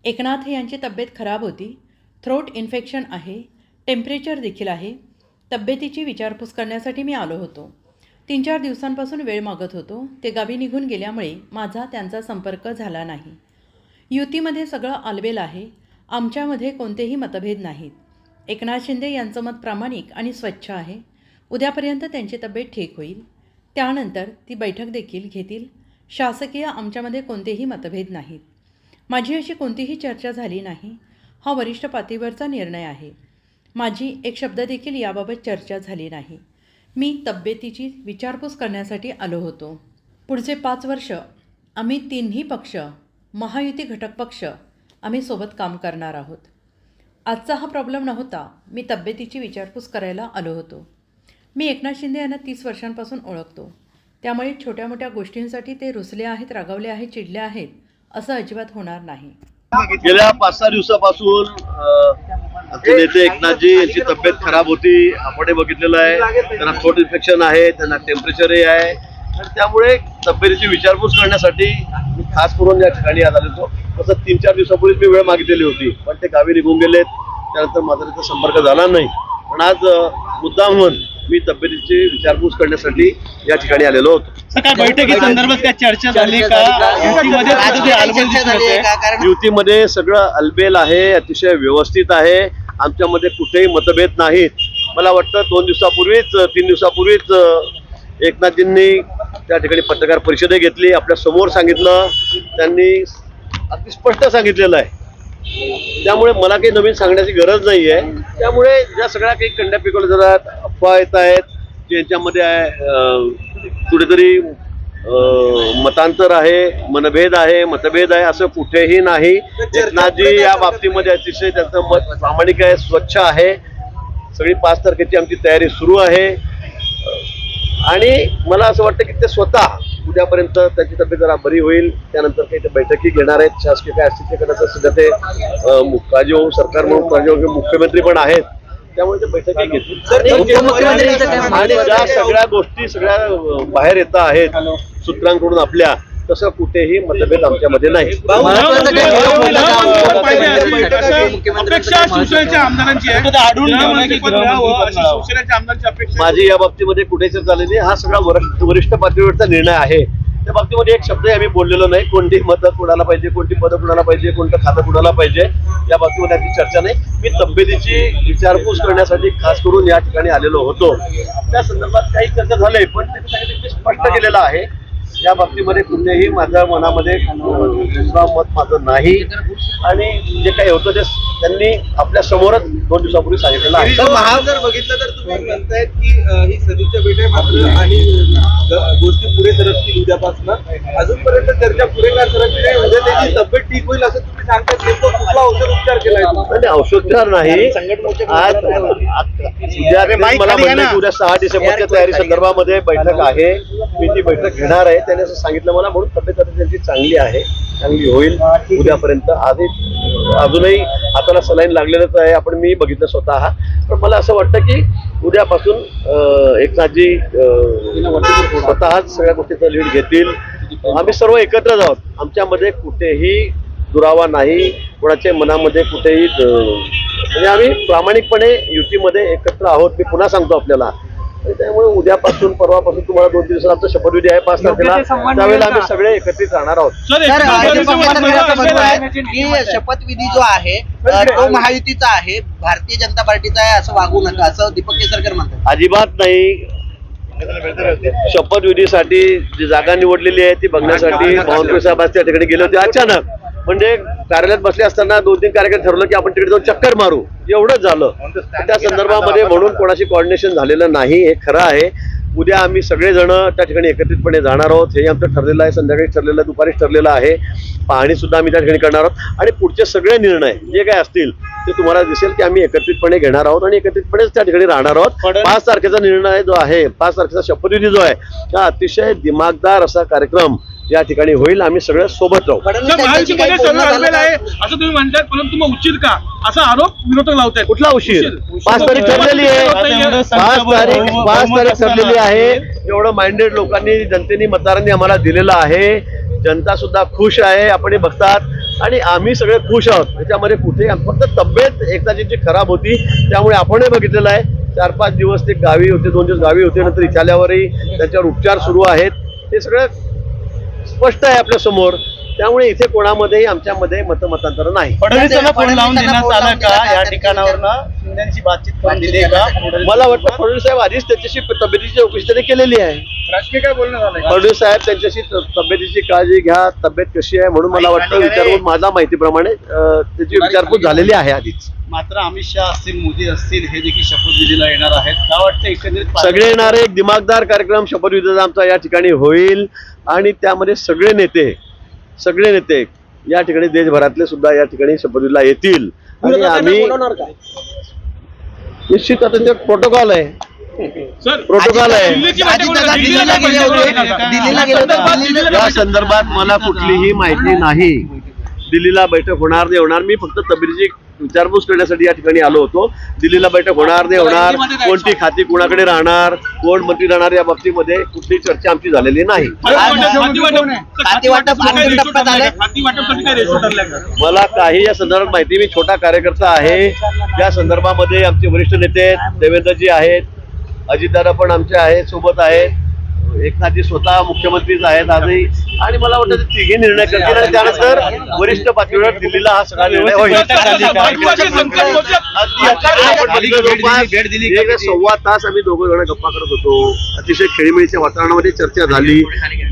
एकनाथ यांची तब्येत खराब होती. थ्रोट इन्फेक्शन आहे. टेम्परेचर देखील आहे. तब्येतीची विचारपूस करण्यासाठी मी आलो होतो. 3-4 दिवसांपासून वेळ मागत होतो. ते गावी निघून गेल्यामुळे माझा त्यांचा संपर्क झाला नाही. युतीमध्ये सगळं आलबेल आहे. आमच्यामध्ये कोणतेही मतभेद नाहीत. एकनाथ शिंदे यांचं मत प्रामाणिक आणि स्वच्छ आहे. उद्यापर्यंत त्यांची तब्येत ठीक होईल. त्यानंतर ती बैठक देखील घेतील. शासकीय आमच्यामध्ये कोणतेही मतभेद नाहीत. माझी अशी कोणतीही चर्चा झाली नाही. हा वरिष्ठ पातळीवरचा निर्णय आहे. माझी एक शब्द देखील याबाबत चर्चा झाली नाही. मी तब्येतीची विचारपूस करण्यासाठी आलो होतो. पुढचे 5 वर्ष आम्ही 3ही पक्ष, महायुती घटक पक्ष आम्ही सोबत काम करणार आहोत. आजचा हा प्रॉब्लेम नव्हता. मी तब्येतीची विचारपूस करायला आलो होतो. मी एकनाथ शिंदे यांना 30 वर्षांपासून ओळखतो. त्यामुळे छोट्या मोठ्या गोष्टींसाठी ते रुसले आहेत, रागावले आहेत, चिडले आहेत असं अजिबात होणार नाही. गेल्या 5-6 दिवसापासून आमचे नेते एकनाथजी यांची तब्येत खराब होती. आपण बघितलेलं आहे. त्यांना थ्रोट इन्फेक्शन आहे, त्यांना टेम्परेचरही आहे आणि त्यामुळे तब्येतीची विचारपूस करण्यासाठी मी खास करून या ठिकाणी आज आलो होतो. तसं 3-4 दिवसापूर्वीच मी वेळ मागितलेली होती, पण ते गावी निघून गेलेत. त्यानंतर माझा त्याचा संपर्क झाला नाही. पण आज मुद्दाम म्हणून मी तब्येतीची विचारपूस करण्यासाठी या ठिकाणी आलेलो होतो. काय बैठकीसंदर्भात काय चर्चा झाली का? युतीमध्ये सगळं अलबेल आहे, अतिशय व्यवस्थित आहे. आमच्यामध्ये कुठेही मतभेद नाहीत. मला वाटतं 3 दिवसापूर्वीच एकनाथजींनी त्या ठिकाणी पत्रकार परिषद घेतली. आपल्या समोर सांगितलं. त्यांनी अगदी स्पष्ट सांगितलेलं आहे. त्यामुळे मला काही नवीन सांगण्याची गरज नाही आहे. त्यामुळे ज्या सगळ्या काही कंड्या पिकवल्या जातात, अफवा येत आहेत, ज्यांच्यामध्ये कुठेतरी मतांतर आहे, मनभेद आहे, मतभेद आहे, असं कुठेही नाही. एकनाथजी या बाबतीमध्ये अतिशय त्यांचं मत प्रामाणिक आहे, स्वच्छ आहे. सगळी 5 तारखेची आमची तयारी सुरू आहे आणि मला असं वाटतं की ते स्वतः उद्यापर्यंत त्याची तब्येत जरा बरी होईल. त्यानंतर काही ते बैठकी घेणार आहेत. शासकीय काय असतील ते करायचं. सध्या ते सरकार म्हणून काळजी मुख्यमंत्री पण आहेत. त्यामुळे ते बैठकी घेतील आणि ज्या सगळ्या गोष्टी सगळ्या बाहेर येत आहेत सूत्रांकडून आपल्या, तसं कुठेही मतभेद आमच्यामध्ये नाही. माझी या बाबतीमध्ये कुठे चर्चा झाली नाही. हा सगळा वरिष्ठ पातळीवरचा निर्णय आहे. त्या बाबतीमध्ये एक शब्दही आम्ही बोललेलो नाही. कोणती मतं कुणाला पाहिजे, कोणती पदं कुणाला पाहिजे, कोणतं खातं कुणाला पाहिजे, या बाबतीमध्ये आमची चर्चा नाही. मी तब्येतीची विचारपूस करण्यासाठी खास करून या ठिकाणी आलेलो होतो. त्या संदर्भात काही चर्चा झाली, पण ते स्पष्ट केलेलं आहे. या बाबतीमध्ये कुठेही माझ्या मनामध्ये दुसरा मत माझं नाही आणि जे काही होतं ते त्यांनी आपल्या समोरच 2 दिवसापूर्वी सांगितलेलं आहे. जर बघितलं तर तुम्ही म्हणतायत की ही सदिच्छा भेट आहे मात्र आणि गोष्टी पुढे सरकतील उद्यापासून. अजूनपर्यंत चर्चा पुढे काय सरकली नाही. उद्या त्याची तब्येत ठीक होईल असं तुम्ही सांगताय. नेमकं कुठला औषध उपचार केलाय? औषधोपचार नाही. आज उद्या मला म्हणलं की उद्या 6 डिसेंबरच्या तयारी संदर्भामध्ये बैठक आहे. मी ती बैठक घेणार आहे. त्याने असं सांगितलं मला. म्हणून तब्येत त्यांची चांगली आहे, चांगली होईल उद्यापर्यंत. अजूनही हाताला सलाईन लागलेलंच आहे. मी बघितलं स्वतः. पण मला असं वाटतं की उद्यापासून एकनाथजी स्वतःच सगळ्या गोष्टीचा लीड घेतील. आम्ही सर्व एकत्रच आहोत. आमच्यामध्ये कुठेही दुरावा नाही. कोणाच्या मनामध्ये कुठेही म्हणजे आम्ही प्रामाणिकपणे युतीमध्ये एकत्र आहोत. मी पुन्हा सांगतो आपल्याला. त्यामुळे उद्यापासून परवापासून तुम्हाला 2 दिवसात आमचा शपथविधी आहे 5 तारखेला. त्यावेळेला आम्ही सगळे एकत्रित राहणार आहोत. शपथविधी जो आहे तो महायुतीचा आहे, भारतीय जनता पार्टीचा आहे असं वागू नका असं दीपक केसरकर म्हणतात. अजिबात नाही. शपथविधीसाठी जी जागा निवडलेली आहे ती बघण्यासाठी बावनकुळे साहेब त्या ठिकाणी गेले होते अचानक. म्हणजे कार्यालयात बसले असताना 2-3 कार्यकर्ते ठरवलं की आपण तिकडे जाऊन चक्कर मारू, एवढंच झालं. त्या संदर्भामध्ये म्हणून कोणाशी कोऑर्डिनेशन झालेलं नाही, हे खरं आहे. उद्या आम्ही सगळेजण त्या ठिकाणी एकत्रितपणे जाणार आहोत. हे आमचं ठरलेलं आहे. संध्याकाळी ठरलेलं आहे, दुपारीच ठरलेलं आहे. पाहणी सुद्धा आम्ही त्या ठिकाणी करणार आहोत आणि पुढचे सगळे निर्णय जे काय असतील ते तुम्हाला दिसेल की आम्ही एकत्रितपणे घेणार आहोत आणि एकत्रितपणेच त्या ठिकाणी राहणार आहोत. 5 तारखेचा निर्णय जो आहे, 5 तारखेचा शपथविधी जो आहे, हा अतिशय दिमागदार असा कार्यक्रम या ठिकाणी होईल. आम्ही सगळे सोबत राहू. असं तुम्ही म्हणताय, परंतु मग उशीर का असा आरोप विरोधक लावतायत. कुठला उशीर? 5 तारीख ठरलेली आहे. 5 तारीख ठरलेली आहे. एवढं माइंडेड लोकांनी, जनतेने, मतदारांनी आम्हाला दिलेलं आहे. जनता सुद्धा खुश आहे. आपण बघतात आणि आम्ही सगळे खुश आहोत. त्याच्यामध्ये कुठे फक्त तब्येत एकदाची खराब होती, त्यामुळे आपणही बघितलेलं आहे. 4-5 दिवस ते गावी होते, 2 दिवस गावी होते, नंतर इथे आल्यावरही त्यांच्यावर उपचार सुरू आहेत. हे सगळं स्पष्ट आहे आपल्या समोर. त्यामुळे इथे कोणामध्येही आमच्यामध्ये मतमतांतर नाही. फडणवीसांना फोन लावून देण्यात आला का या ठिकाणावरनं शिंदेची बातचीत करून दिली का? मला वाटतं फडणवीस साहेब आधीच त्यांच्याशी तब्येतीची चौकशी त्यांनी केलेली आहे. राजकीय काय बोलणं झालं? फडणवीस साहेब त्यांच्याशी तब्येतीची काळजी घ्या, तब्येत कशी आहे म्हणून मला वाटतं विचारून माझ्या माहितीप्रमाणे त्याची विचारपूस झालेली आहे आधीच. मात्र अमित शहा असतील, मोदी असतील, हे देखील शपथविधीला येणार आहेत. काय वाटतं एकंदरीत सगळे येणारे एक दिमागदार कार्यक्रम शपथविधीचा आमचा या ठिकाणी होईल आणि त्यामध्ये सगळे नेते या ठिकाणी देशभरातले सुद्धा या ठिकाणी शपथविधीला येतील आणि आम्ही निश्चित आता ते प्रोटोकॉल आहे. सर, प्रोटोकॉल आहे. दिल्लीची बैठक अजित होणार. दादा दिल्लीला गेले होते. दिल्लीला गेले होते. या संदर्भात मला कुठलीही माहिती नाही. दिल्लीला बैठक होणार नाही होणार. मी फक्त तब्येतीची विचारपूस करण्यासाठी या ठिकाणी आलो होतो. दिल्लीला बैठक होणार नाही होणार, कोणती खाती कुणाकडे राहणार, कोण मंत्री राहणार या बाबतीमध्ये कुठलीही चर्चा आमची झालेली नाही. खाती वाटप अंतिम टप्प्यात आलंय. खाती वाटपसाठी काय रेशो ठरलाय का? मला काही या संदर्भात माहिती, मी छोटा कार्यकर्ता आहे. या संदर्भामध्ये आमचे वरिष्ठ नेते देवेंद्रजी आहेत, अजितदादा पण आमचे आहेत, सोबत आहेत, एकनाथजी स्वतः मुख्यमंत्रीच आहेत आजही, आणि मला वाटतं ते तिघे निर्णय करतील आणि त्यानंतर वरिष्ठ पातळीवर दिल्लीला हा सगळा निर्णय होईल. एक 1.25 तास आम्ही दोघं जण गप्पा करत होतो. अतिशय खेळीमेळीच्या वातावरणामध्ये चर्चा झाली.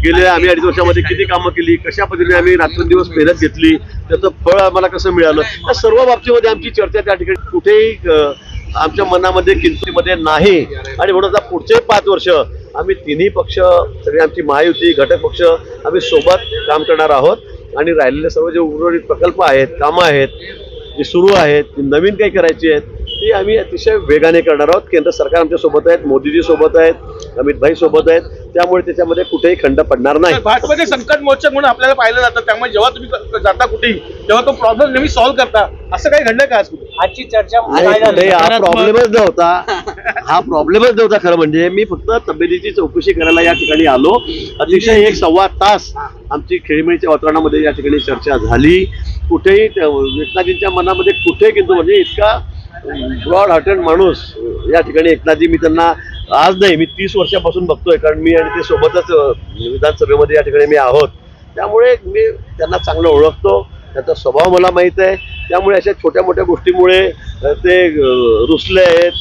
गेल्या आम्ही 2.5 वर्षामध्ये किती कामं केली, कशा पद्धतीने आम्ही रात्रंदिवस मेहनत घेतली, त्याचं फळ आम्हाला कसं मिळालं, या सर्व बाबतीमध्ये आमची चर्चा त्या ठिकाणी कुठेही आमच्या मनामध्ये किंमतीमध्ये नाही. आणि म्हणून आता पुढचे 5 वर्ष आम्ही तिन्ही पक्ष, सगळे आमची महायुती घटक पक्ष, आम्ही सोबत काम करणार आहोत आणि राहिलेले सर्व जे उर्वरित प्रकल्प आहेत, कामं आहेत, जी सुरू आहेत, नवीन काही करायची आहेत, ती आम्ही अतिशय वेगाने करणार आहोत. केंद्र सरकार आमच्या सोबत आहेत, मोदीजी सोबत आहेत, अमित भाई सोबत आहेत, त्यामुळे त्याच्यामध्ये कुठेही खंड पडणार नाही. भाजपमध्ये संकट मोर्चा म्हणून आपल्याला पाहिलं जातं, त्यामुळे जेव्हा तुम्ही जाता कुठेही तेव्हा तो प्रॉब्लेम नेहमी सॉल्व्ह करता. असं काही घडलं का आज कुठे? आजची चर्चा हा प्रॉब्लेमच नव्हता खरं म्हणजे. मी फक्त तब्येतीची चौकशी करायला या ठिकाणी आलो. अतिशय 1.25 तास आमची खेळीमेळीच्या वातावरणामध्ये या ठिकाणी चर्चा झाली. कुठेही एकनाथजींच्या मनामध्ये कुठे किंतु म्हणजे इतका ब्रॉड हार्टेड माणूस या ठिकाणी एकनाथजी, मी त्यांना आज नाही, मी 30 वर्षापासून बघतोय, कारण मी आणि ते सोबतच विधानसभेमध्ये या ठिकाणी मी आहोत. त्यामुळे मी त्यांना चांगलं ओळखतो, त्यांचा स्वभाव मला माहीत आहे. त्यामुळे अशा छोट्या मोठ्या गोष्टीमुळे ते रुसले आहेत,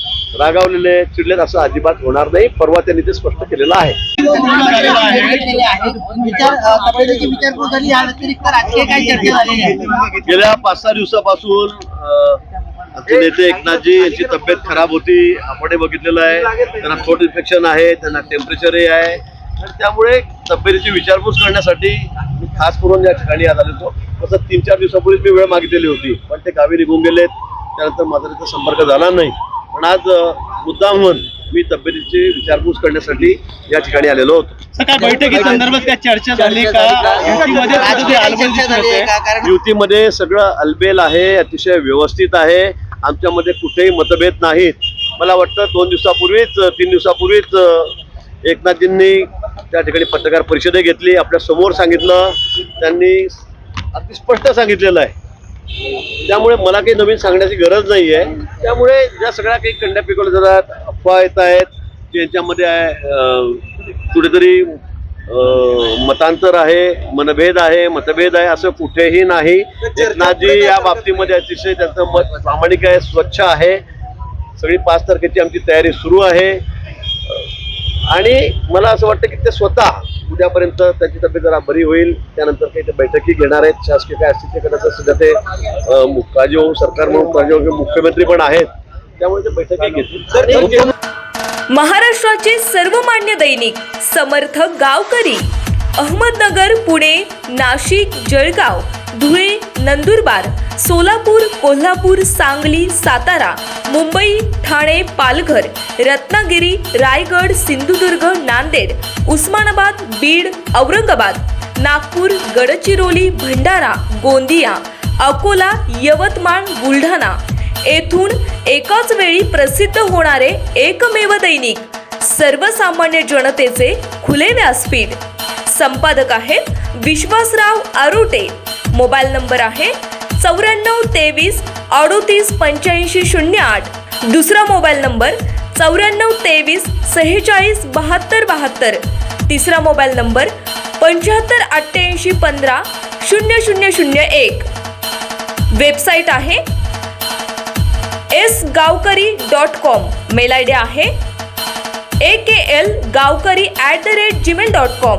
रागावलेले आहेत, चिडलेत असं अजिबात होणार नाही. परवा त्यांनी ते स्पष्ट केलेलं आहे. गेल्या 5-6 दिवसापासून आमचे नेते एकनाथजी यांची तब्येत खराब होती, आपणही बघितलेलं आहे. त्यांना थ्रोट इन्फेक्शन आहे, त्यांना टेम्परेचरही आहे, आणि त्यामुळे तब्येतीची विचारपूस करण्यासाठी मी खास करून या ठिकाणी आज आलो. तसं 3-4 दिवसापूर्वीच मी वेळ मागितलेली होती, पण ते गावी निघून गेलेत. त्यानंतर माझा त्याचा संपर्क झाला नाही. पण आज मुद्दाम म्हणून मी तब्येतीची विचारपूस करण्यासाठी या ठिकाणी आलेलो होतो. बैठकीसंदर्भात काय चर्चा झाली का? युतीमध्ये सगळं अलबेल आहे, अतिशय व्यवस्थित आहे. आमच्यामध्ये कुठेही मतभेद नाहीत. मला वाटतं 2 दिवसापूर्वीच 3 दिवसापूर्वीच एकनाथजींनी त्या ठिकाणी पत्रकार परिषद घेतली, आपल्या समोर सांगितलं, त्यांनी अगदी स्पष्ट सांगितलेलं आहे. त्यामुळे मला काही नवीन सांगण्याची गरज नाही आहे. त्यामुळे ज्या सगळ्या काही कंड्या पिकवल्या जातात, अफवा येत आहेत की यांच्यामध्ये कुठेतरी मतांतर आहे, मतभेद आहे, असं कुठेही नाही. एकनाथजी या बाबतीमध्ये अतिशय त्यांचं मत प्रामाणिक आहे, स्वच्छ आहे. सगळी 5 तारखेची आमची तयारी सुरू आहे आणि मला असं वाटतं की ते स्वतः उद्यापर्यंत त्याची तब्येत जरा बरी होईल, त्यानंतर काही ते बैठकी घेणार आहेत. शासकीय काय असतील ते करण्याचं सध्या ते काळजी होऊन सरकार म्हणून काळजी होऊन मुख्यमंत्री पण आहेत, त्यामुळे ते बैठकी घेतील. महाराष्ट्राचे सर्वमान्य दैनिक समर्थ गावकरी अहमदनगर, पुणे, नाशिक, जळगाव, धुळे, नंदुरबार, सोलापूर, कोल्हापूर, सांगली, सातारा, मुंबई, ठाणे, पालघर, रत्नागिरी, रायगड, सिंधुदुर्ग, नांदेड, उस्मानाबाद, बीड, औरंगाबाद, नागपूर, गडचिरोली, भंडारा, गोंदिया, अकोला, यवतमाळ, बुलढाणा येथून एकाच वेळी प्रसिद्ध होणारे एकमेव दैनिक, सर्वसामान्य जनतेचे खुले व्यासपीठ. संपादक आहेत विश्वासराव आरोटे. मोबाईल नंबर आहे 9423388508. दुसरा मोबाईल नंबर 9423467272. तिसरा मोबाईल नंबर 7588150001. वेबसाईट आहे sgavkari.com. मेल आय डी आहे aklgavkari@gmail.com.